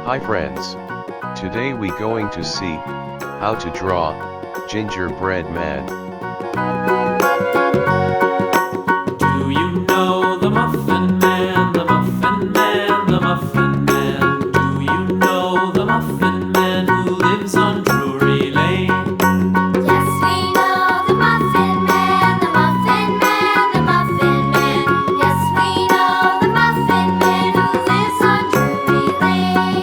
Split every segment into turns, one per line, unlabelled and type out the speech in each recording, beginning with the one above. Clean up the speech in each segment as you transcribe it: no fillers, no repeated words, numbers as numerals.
Hi friends. Today we going to see how to draw gingerbread man.
Do you know the Muffin Man, the Muffin Man, the Muffin Man? Do you know the Muffin Man who lives on Drury Lane?
Yes, we know the Muffin Man, the Muffin Man, the Muffin Man. Yes, we know the Muffin Man who lives on Drury Lane.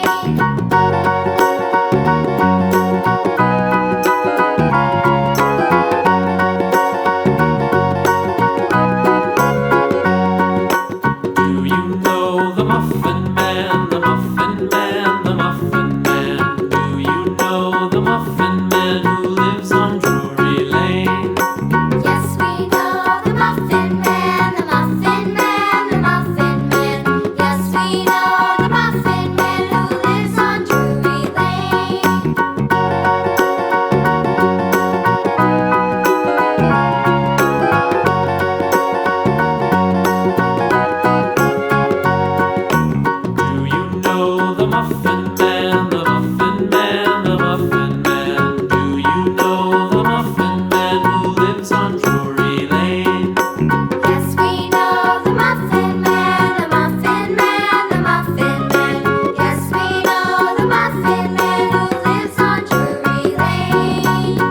Do you know the Muffin Man, the Muffin Man, the Muffin Man? Do you know the Muffin Man who lives on Drury Lane?
Yes, we know the Muffin Man, the Muffin Man, the Muffin Man. Yes, we know the Muffin Man who lives on Drury Lane.
Do you know the Muffin Man, the Muffin Man, the Muffin Man? Do you know the Muffin Man who lives on Drury Lane?
Yes, we know the Muffin Man, the Muffin Man, the Muffin Man. Yes, we know the Muffin Man who lives on Drury Lane.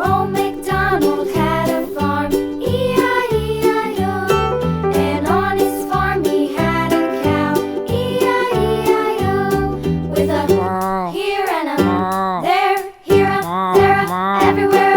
Old MacDonald had a farm, E-I-E-I-O. And on his farm he had a cow, E-I-E-I-O. With a here and a there, here a, there a, everywhere